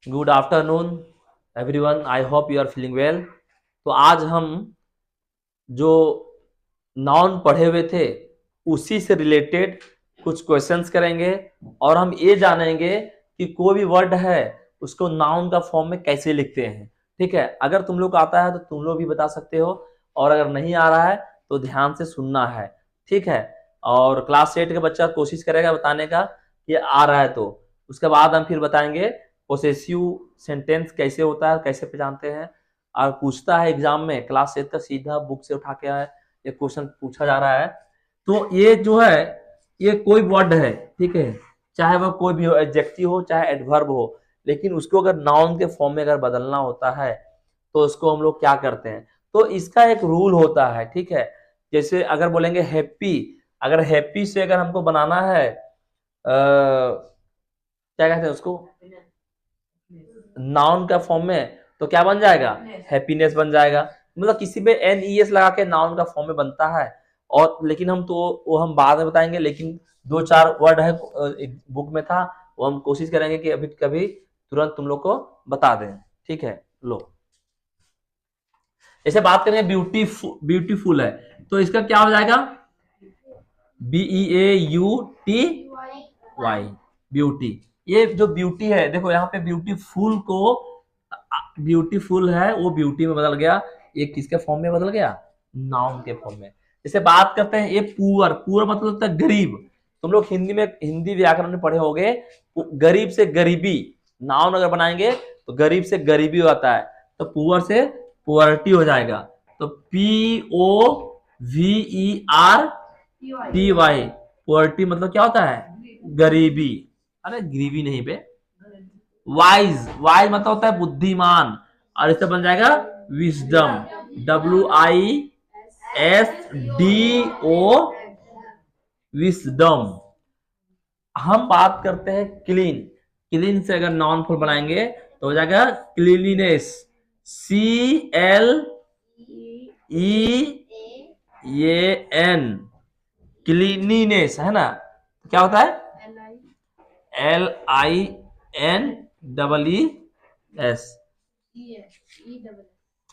Good afternoon everyone, I hope you are feeling well. तो आज हम जो नाउन पढ़े हुए थे उसी से रिलेटेड कुछ क्वेश्चंस करेंगे और हम ये जानेंगे कि कोई भी वर्ड है उसको नाउन का फॉर्म में कैसे लिखते हैं। ठीक है, अगर तुम लोग को आता है तो तुम लोग भी बता सकते हो, और अगर नहीं आ रहा है तो ध्यान से सुनना है। ठीक है, और क्लास 8 का बच्चा कोशिश करेगा बताने का कि आ रहा है, तो उसके बाद हम फिर बताएंगे पोसेसिव सेंटेंस कैसे होता है, कैसे पहचानते हैं। और पूछता है एग्जाम में क्लास 8 का सीधा बुक से उठा के आया, ये क्वेश्चन पूछा जा रहा है। तो ये जो है ये कोई वर्ड है, ठीक है, चाहे वह कोई भी हो, एडजेक्टिव हो चाहे एडवर्ब हो, लेकिन उसको अगर नाउन के फॉर्म में अगर बदलना होता है तो उसको हम लोग क्या करते हैं। तो इसका एक रूल होता है, ठीक है। जैसे अगर बोलेंगे हैप्पी, अगर हैप्पी से अगर हमको बनाना है क्या कहते हैं उसको नाउन का फॉर्म में, तो क्या बन जाएगा, हैप्पीनेस बन जाएगा। मतलब किसी पे NES लगा के नाउन का फॉर्म में बनता है। और लेकिन हम तो वो हम बाद में बताएंगे, लेकिन दो चार वर्ड है एक बुक में था, वो हम कोशिश करेंगे कि अभी कभी तुरंत तुम लोग को बता दें। ठीक है, लो ऐसे बात करेंगे ब्यूटीफुल, ब्यूटीफुल है तो इसका क्या हो जाएगा, BEAUTY, ब्यूटी। ये जो ब्यूटी है, देखो यहाँ पे ब्यूटीफुल को ब्यूटीफुल है वो ब्यूटी में बदल गया, ये किसके फॉर्म में बदल गया, नाउन के फॉर्म में। जैसे बात करते हैं ये पुअर, पुअर मतलब होता है गरीब। तुम लोग हिंदी में हिंदी व्याकरण में पढ़े होंगे, गरीब से गरीबी नाउन अगर बनाएंगे तो गरीब से गरीबी आता है, तो पुअर से पुअर्टी हो जाएगा। तो POVERTY, पुअर्टी मतलब क्या होता है, गरीबी। अरे गरीबी नहीं बे, वाइज, वाइज मतलब होता है बुद्धिमान, और इससे बन जाएगा विजडम, WISDO, विजडम। हम बात करते हैं क्लीन, क्लीन से अगर नॉन फॉर्म बनाएंगे तो हो जाएगा क्लीनलीनेस, CLEAN, क्लीनलीनेस है ना। तो क्या होता है, LINEES,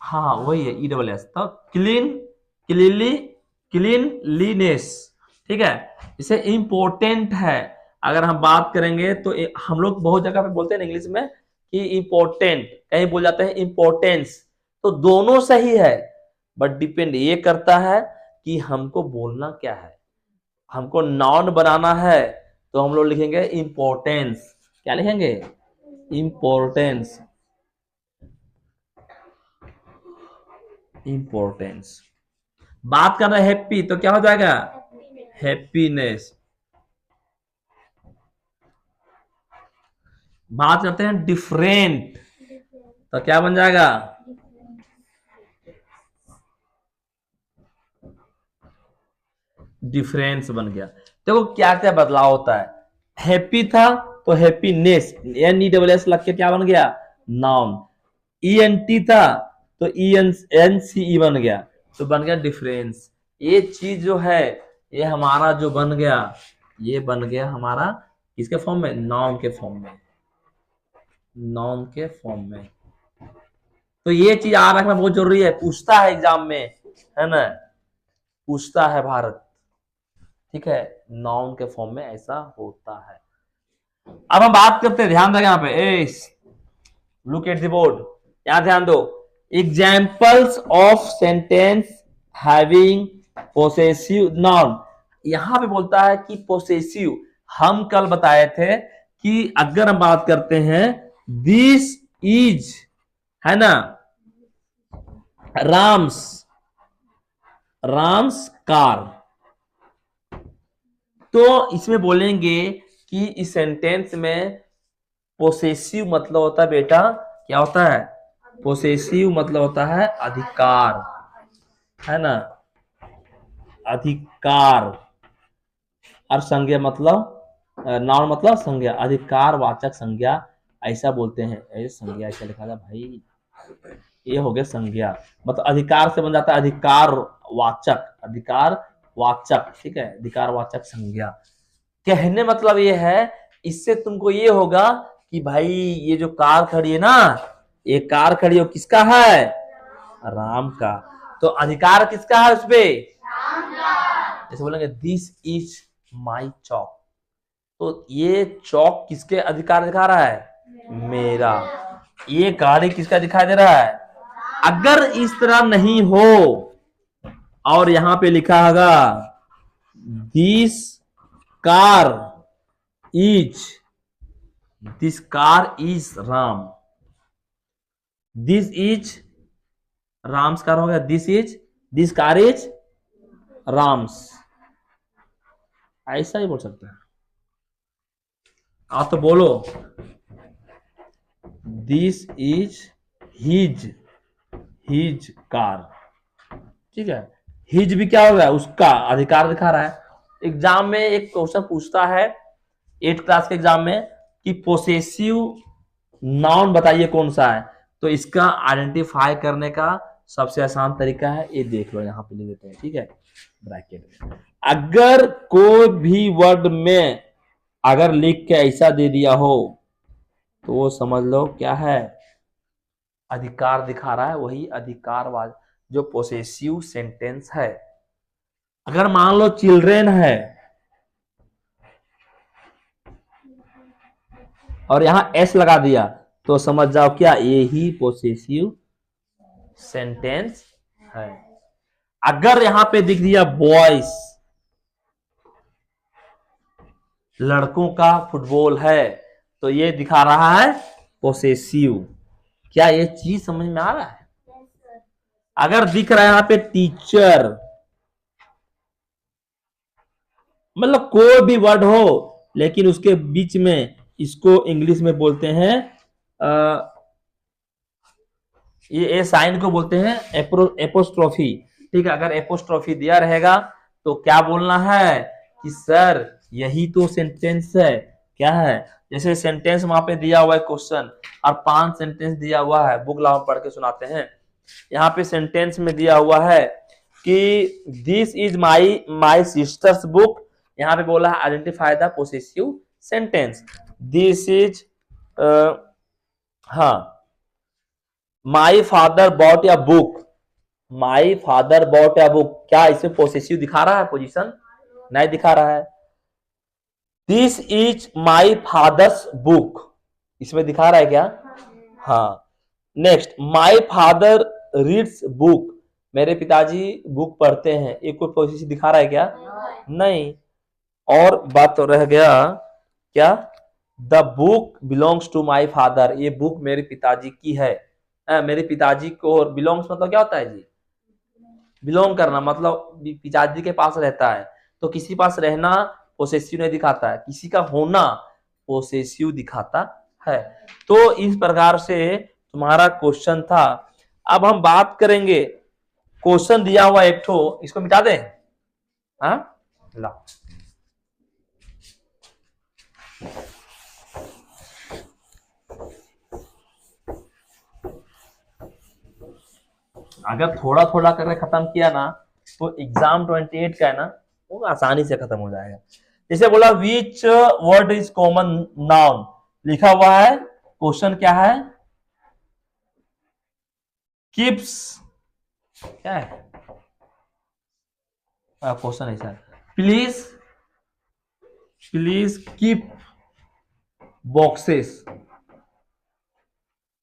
हाँ वही है ESS। तो क्लीन, क्लीनली, क्लीनलीनेस। ठीक है, इसे इम्पोर्टेंट है अगर हम बात करेंगे तो हम लोग बहुत जगह पे बोलते हैं इंग्लिश में कि इम्पोर्टेंट, कहीं बोल जाते हैं इम्पोर्टेंस, तो दोनों सही है, बट डिपेंड ये करता है कि हमको बोलना क्या है। हमको नाउन बनाना है तो हम लोग लिखेंगे इम्पोर्टेंस, क्या लिखेंगे, इम्पोर्टेंस, इम्पोर्टेंस। बात कर रहे हैं हैप्पी तो क्या हो जाएगा, हैप्पीनेस। बात करते हैं डिफरेंट तो क्या बन जाएगा, डिफरेंस बन गया। देखो क्या क्या बदलाव होता है, हैप्पी था तो हैप्पीनेस, NESS लग के क्या बन गया, नाउन। ENT था तो ENCE बन गया, तो बन गया डिफरेंस। ये चीज जो है ये हमारा जो बन गया, ये बन गया हमारा किसके फॉर्म में, नाउन के फॉर्म में, नाउन के फॉर्म में। तो ये चीज याद रखना बहुत जरूरी है, पूछता है एग्जाम में, है ना, पूछता है भारत। ठीक है, नाउन के फॉर्म में ऐसा होता है। अब हम बात करते हैं, ध्यान देगा यहाँ पे, लुक एट द बोर्ड, यहां ध्यान दो। Examples of sentence having possessive noun, यहां पे बोलता है कि पोसेसिव। हम कल बताए थे कि अगर हम बात करते हैं दिस इज, है ना, राम्स, राम्स कार, तो इसमें बोलेंगे कि इस सेंटेंस में पोसेसिव मतलब होता है बेटा, क्या होता है, पोसेसिव मतलब होता है अधिकार, है ना, अधिकार। और संज्ञा मतलब नाउन मतलब संज्ञा, अधिकार वाचक संज्ञा ऐसा बोलते हैं। ऐसे संज्ञा ऐसा लिखा था भाई, ये हो गया संज्ञा, मतलब अधिकार से बन जाता है अधिकार वाचक, अधिकार वाचक। ठीक है, अधिकार वाचक संज्ञा। कहने मतलब ये है इससे तुमको ये होगा कि भाई ये जो कार खड़ी है ना, ये कार खड़ी है, किसका है? राम का। तो अधिकार किसका है उस पे? जैसे बोलेंगे दिस इज माई चौक, तो ये चौक किसके अधिकार दिखा रहा है? मेरा। ये गाड़ी किसका दिखाई दे रहा है? अगर इस तरह नहीं हो और यहां पे लिखा होगा this car is Ram, this is Ram's car हो गया, दिस कार इज राम्स, ऐसा ही बोल सकते हैं आप। तो बोलो दिस इज हिज कार, ठीक है। हिज भी क्या हो गया? उसका अधिकार दिखा रहा है। एग्जाम में एक क्वेश्चन पूछता है 8th क्लास के एग्जाम में कि पोसेसिव नाउन बताइए कौन सा है, तो इसका आइडेंटिफाई करने का सबसे आसान तरीका है, ये देख लो, यहां पे लिख देते हैं, ठीक है, ब्रैकेट में। अगर कोई भी वर्ड में अगर लिख के ऐसा दे दिया हो तो वो समझ लो क्या है? अधिकार दिखा रहा है, वही अधिकारवाद जो पोसेसिव सेंटेंस है। अगर मान लो चिल्ड्रेन है और यहां एस लगा दिया तो समझ जाओ क्या यही पोसेसिव सेंटेंस है। अगर यहां पे दिख दिया बॉयज, लड़कों का फुटबॉल है, तो ये दिखा रहा है पोसेसिव। क्या ये चीज समझ में आ रहा है? अगर दिख रहा है यहां पे टीचर, मतलब कोई भी वर्ड हो लेकिन उसके बीच में, इसको इंग्लिश में बोलते हैं ये साइन को बोलते हैं एपोस्ट्रोफी, ठीक है। अगर एपोस्ट्रोफी दिया रहेगा तो क्या बोलना है कि सर यही तो सेंटेंस है, क्या है? जैसे सेंटेंस वहां पे दिया हुआ है क्वेश्चन और 5 सेंटेंस दिया हुआ है, बुक लाओ पढ़ के सुनाते हैं। यहाँ पे सेंटेंस में दिया हुआ है कि this is my sisters book, यहाँ पे बोला है identify the possessive sentence. This is हाँ, माई फादर बॉट या बुक, माई फादर बॉट या बुक, क्या इसमें पोसेसिव दिखा रहा है? पोजीशन नहीं दिखा रहा है। This is my father's book, इसमें दिखा रहा है क्या? हाँ। Next, my father reads book, मेरे पिताजी बुक पढ़ते हैं, ये कोई पोसेसिव दिखा रहा है क्या? नहीं। और बात तो रह गया क्या? The book belongs to my father, ये बुक मेरे पिताजी की है। मेरे पिताजी को बिलोंग्स मतलब क्या होता है जी? बिलोंग करना, मतलब पिताजी के पास रहता है, तो किसी पास रहना पोसेसिव नहीं दिखाता है, किसी का होना पोसेसिव दिखाता है। तो इस प्रकार से तुम्हारा क्वेश्चन था। अब हम बात करेंगे, क्वेश्चन दिया हुआ एक ठो, इसको मिटा दें? हाँ, ला अगर थोड़ा थोड़ा करके खत्म किया ना तो एग्जाम 28 का है ना, वो आसानी से खत्म हो जाएगा। जैसे बोला which word is common noun, लिखा हुआ है, क्वेश्चन क्या है? कीप्स, क्या है क्वेश्चन? ऐसा है, प्लीज कीप बॉक्सेस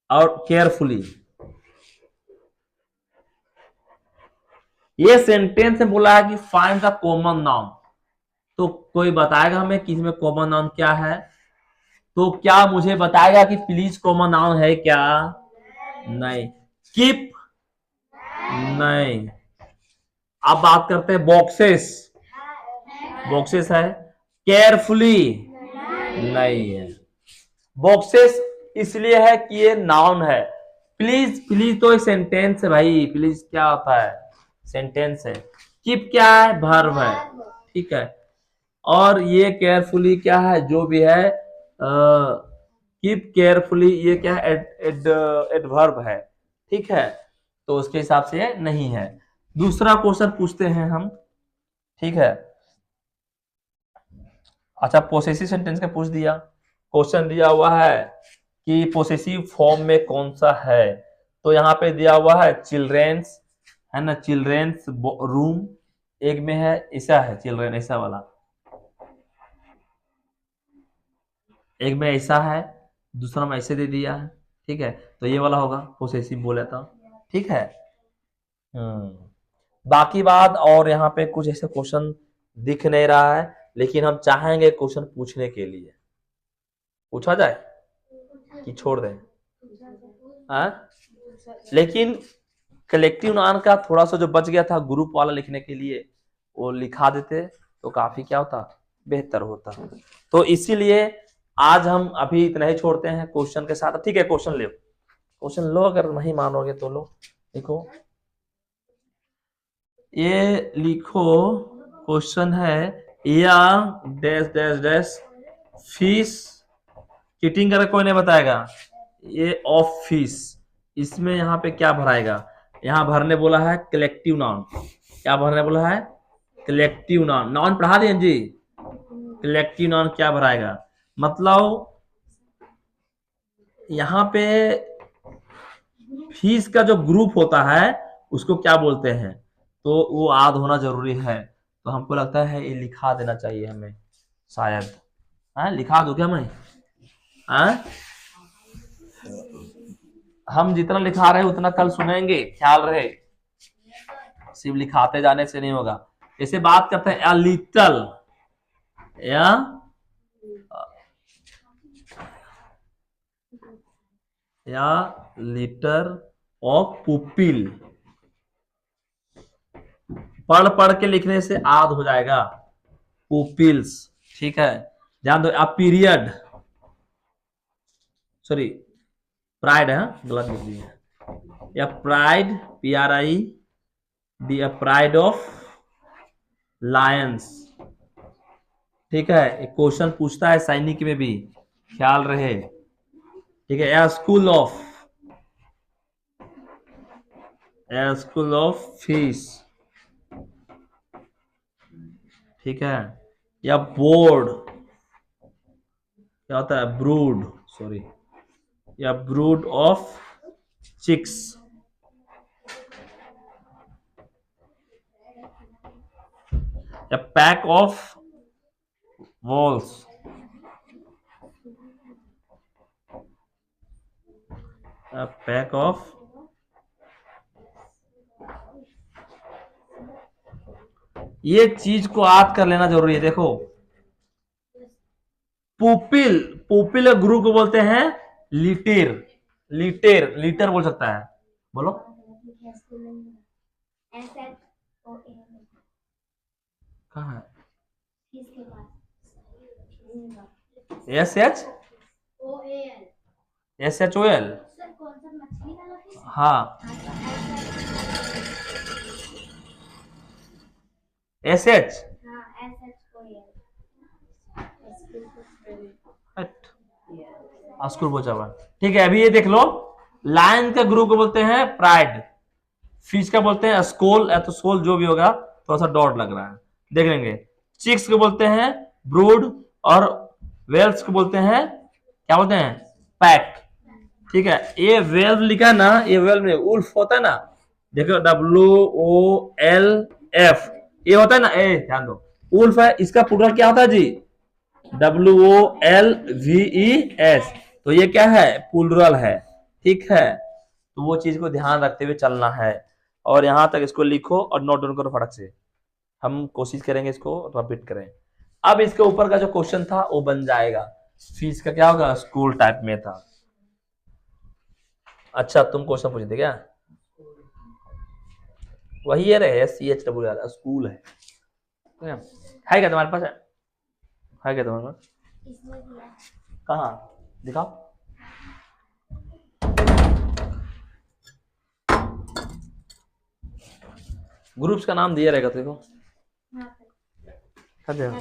और केयरफुली। ये सेंटेंस में बोला है कि फाइंड द कॉमन नाउन, तो कोई बताएगा हमें कि इसमें कॉमन नाउन क्या है? तो क्या मुझे बताएगा कि प्लीज कॉमन नाउन है क्या? नहीं। कीप, नहीं। अब बात करते हैं बॉक्सेस, बॉक्सेस है। केयरफुली, नहीं है। बॉक्सेस इसलिए है कि ये नाउन है। प्लीज तो एक सेंटेंस है भाई, प्लीज क्या होता है? सेंटेंस है। कीप क्या है? वर्ब है, ठीक है। और ये केयरफुली क्या है? जो भी है, कीप केयरफुली, ये क्या है? एडवर्ब है, ठीक है। तो उसके हिसाब से नहीं है। दूसरा क्वेश्चन पूछते हैं हम, ठीक है। अच्छा, पोसेसिव सेंटेंस का पूछ दिया, क्वेश्चन दिया हुआ है कि पोसेसिव फॉर्म में कौन सा है, तो यहाँ पे दिया हुआ है चिल्ड्रेन्स, है ना, चिल्ड्रेन्स रूम एक में है, ऐसा है चिल्ड्रेन, ऐसा वाला एक में ऐसा है, दूसरा में ऐसे दे दिया है, ठीक है, तो ये वाला होगा पोसेसिव बोला था, ठीक है। बाकी बात और यहाँ पे कुछ ऐसे क्वेश्चन दिख नहीं रहा है, लेकिन हम चाहेंगे क्वेश्चन पूछने के लिए, पूछा जाए कि छोड़ दें? हाँ, लेकिन कलेक्टिव नाउन का थोड़ा सा जो बच गया था ग्रुप वाला लिखने के लिए, वो लिखा देते तो काफी क्या होता, बेहतर होता। तो इसीलिए आज हम अभी इतना ही छोड़ते हैं क्वेश्चन के साथ, ठीक है। क्वेश्चन लो, क्वेश्चन लो, अगर नहीं मानोगे तो लो, देखो ये लिखो, क्वेश्चन है या dash dash dash fish, cheating करके कोई नहीं बताएगा, ये ऑफ फिश, इसमें यहाँ पे क्या भराएगा, यहाँ भरने बोला है कलेक्टिव नाउन, क्या भरने बोला है, कलेक्टिव नाउन, नाउन पढ़ा दें जी, कलेक्टिव नाउन क्या भराएगा, मतलब यहाँ पे फिश का जो ग्रुप होता है उसको क्या बोलते हैं, तो वो आद होना जरूरी है, तो हमको लगता है ये लिखा देना चाहिए हमें शायद, लिखा दो क्या मैं, हम जितना लिखा रहे उतना कल सुनेंगे, ख्याल रहे, सिर्फ लिखाते जाने से नहीं होगा। जैसे बात करते हैं a little, या लीटर ऑफ पुपिल, पढ़ पढ़ के लिखने से आद हो जाएगा, पुपिल्स, ठीक है। ध्यान दो, अ पीरियड, सॉरी प्राइड है, गलत लिख दिया, या pride, PRID, a pride of Lions, ठीक है। एक क्वेश्चन पूछता है सैनिक में भी, ख्याल रहे, ठीक है। ए स्कूल ऑफ फिश, ठीक है, या बोर्ड, क्या होता है, ब्रूड, सॉरी, या ब्रूड ऑफ चिक्स, या pack of walls, pack of, ये चीज को याद कर लेना जरूरी है। देखो पुपिल, पुपिल ग्रुप को बोलते हैं लिटेर, लिटेर, लीटर बोल सकता है, बोलो कहाँ है, SHOL, हाँ SH, स्कूल पहुंचा हुआ, ठीक है। अभी ये देख लो, लायन का ग्रुप को बोलते हैं प्राइड, फिश का बोलते हैं स्कोल या तो सोल, जो भी होगा, थोड़ा सा डॉट लग रहा है, देख लेंगे। चिक्स को बोलते हैं ब्रूड, और वेल्स को बोलते हैं, क्या बोलते हैं, पैक, ठीक है। ये वेल्व लिखा ना, ये वेल्व में उल्फ होता है ना, देखो WOLF, ये होता है ना, ए ध्यान दो, उल्फ है, इसका पूरा क्या होता है जी, WOLVES, तो ये क्या है, प्लूरल है, ठीक है। तो वो चीज को ध्यान रखते हुए चलना है, और यहां तक इसको लिखो और नोट डाउन करो फटक से, हम कोशिश करेंगे इसको रिपीट करें। अब इसके ऊपर का जो क्वेश्चन था वो बन जाएगा, फीस का क्या होगा, स्कूल टाइप में था। अच्छा तुम क्वेश्चन पूछे थे क्या, वही है रहे, SCHWL, स्कूल है क्या तुम्हारे पास, है क्या तुम्हारे पास, कहाँ दिखाओ, ग्रुप्स का नाम दिया रहेगा देखो,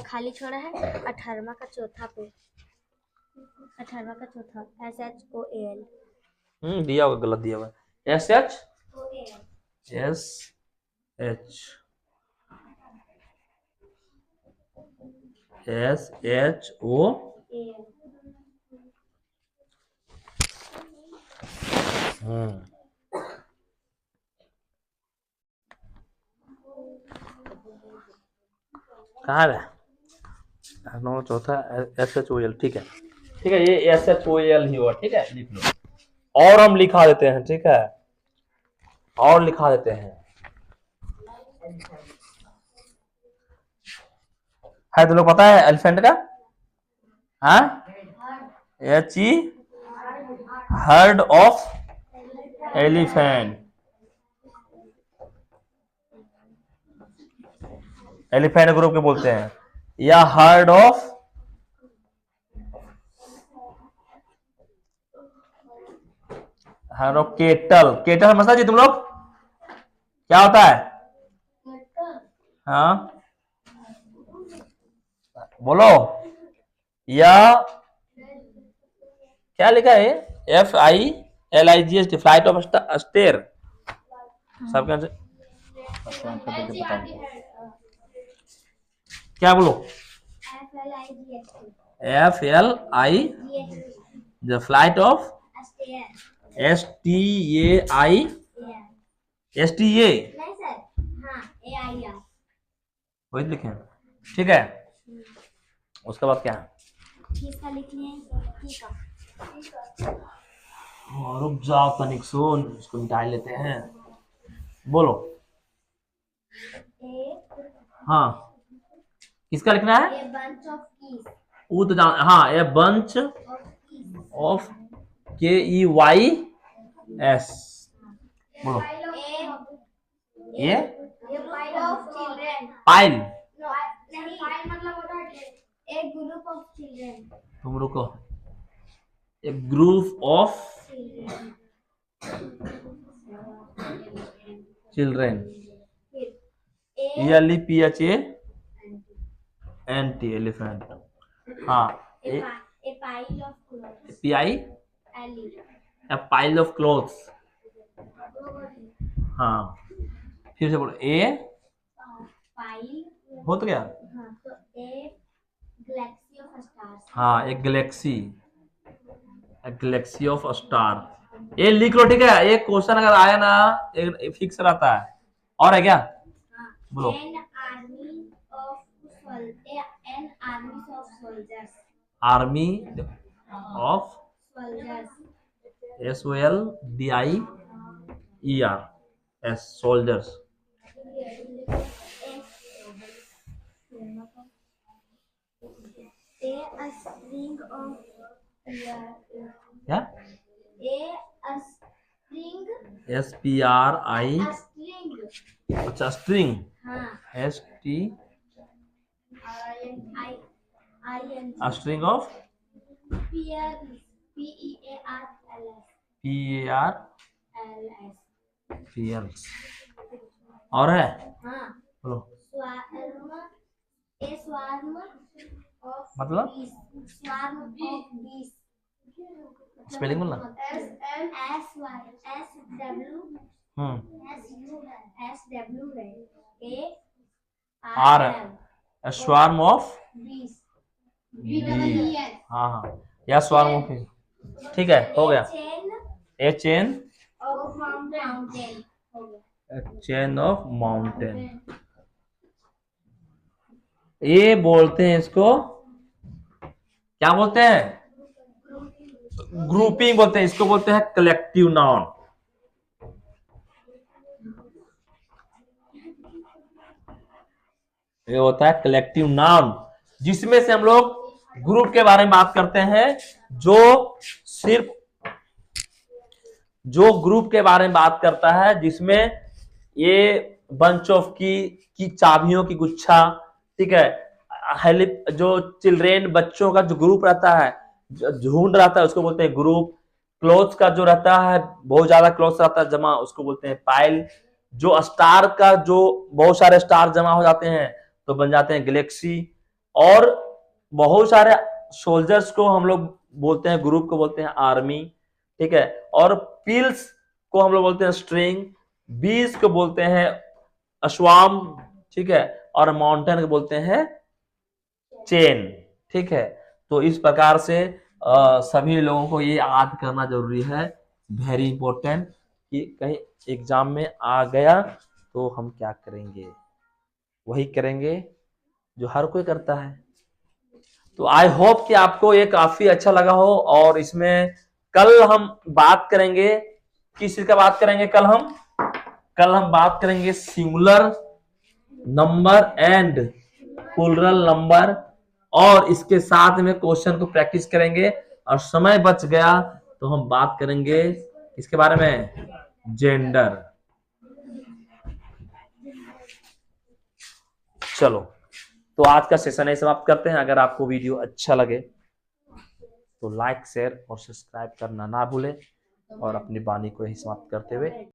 खाली छोड़ा है 18वां का चौथा पे, 18वां का चौथा, SHOAL, दिया होगा, गलत दिया हुआ, SHOAL, कहाँ है नौ चौथा SHOL, ठीक है ठीक है, ये SHOL ही हुआ, ठीक है लिख लो। और हम लिखा देते हैं, ठीक है, और लिखा देते हैं, है तुम लोग पता है एलिफेंट का, हाँ HE heard of elephant, elephant group के बोलते हैं, या हर्ड ऑफ केटल, केटल समझता जी तुम लोग क्या होता है, हाँ बोलो, या क्या लिखा है FILIGHT, फ्लाइट ऑफ स्टेयर, सबके आंसर क्या बोलो, FLI the flight of STAI STA वही लिखे हैं, ठीक है। उसके बाद क्या है, रुक जाओ तनिक सुन, इसको मिटा लेते हैं, बोलो हाँ किसका लिखना है, वो तो जान, हाँ ए बंच ऑफ KEYS, बोलो ये पाइल, एक ग्रुप ऑफ चिल्ड्रन, तुम रुको, a group of children, ELEPHANT elephant, हाँ a pile of clothes, PI a pile of clothes, हाँ फिर से बोलो ए पाइल, हो तो गया, हाँ तो ए गैलेक्सी ऑफ स्टार्स, हाँ एक गैलेक्सी ऑफ स्टार, ये लिख लो, ठीक है, एक क्वेश्चन अगर आया ना एक फिक्स रहता है, और है क्या, बोलो an army of soldiers, army of SOLDIER soldiers, a string of क्या a string, SPRI, a string, अच्छा स्ट्रिंग, हाँ ST IN, a string of PARLS, और है हाँ बोलो, a swarm of मतलब bees, swarm of bees, spelling बोलना, SW है R है स्वार्म ऑफ bees, हाँ हाँ या स्वार्म ऑफ, ठीक है हो गया, ए चेन of mountain, हो गया, चेन ऑफ माउंटेन, ये बोलते हैं इसको क्या बोलते हैं, ग्रुपिंग बोलते हैं, इसको बोलते हैं कलेक्टिव नाउन, ये होता है कलेक्टिव नाउन, जिसमें से हम लोग ग्रुप के बारे में बात करते हैं, जो ग्रुप के बारे में बात करता है, जिसमें ये बंच ऑफ की चाबियों की गुच्छा, ठीक है, जो चिल्ड्रेन बच्चों का जो ग्रुप रहता है, झुंड रहता है, उसको बोलते हैं ग्रुप, क्लोथ्स का जो रहता है बहुत ज्यादा क्लोथ्स रहता है जमा, उसको बोलते हैं पाइल, जो स्टार का जो बहुत सारे स्टार जमा हो जाते हैं तो बन जाते हैं गैलेक्सी, और बहुत सारे सोल्जर्स को हम लोग बोलते हैं, ग्रुप को बोलते हैं आर्मी, ठीक है, और पिल्स को हम लोग बोलते हैं स्ट्रिंग, बीज को बोलते हैं अश्वाम, ठीक है, और माउंटेन को बोलते हैं चेन, ठीक है। तो इस प्रकार से सभी लोगों को ये याद करना जरूरी है, वेरी इंपॉर्टेंट कि कहीं एग्जाम में आ गया तो हम क्या करेंगे, वही करेंगे जो हर कोई करता है। तो आई होप कि आपको ये काफी अच्छा लगा हो। और इसमें कल हम बात करेंगे, किस चीज का बात करेंगे कल हम बात करेंगे singular number and plural number, और इसके साथ में क्वेश्चन को प्रैक्टिस करेंगे। और समय बच गया तो हम बात करेंगे इसके बारे में, जेंडर। चलो, तो आज का सेशन है समाप्त करते हैं। अगर आपको वीडियो अच्छा लगे तो लाइक शेयर और सब्सक्राइब करना ना भूलें, और अपनी वाणी को ही समाप्त करते हुए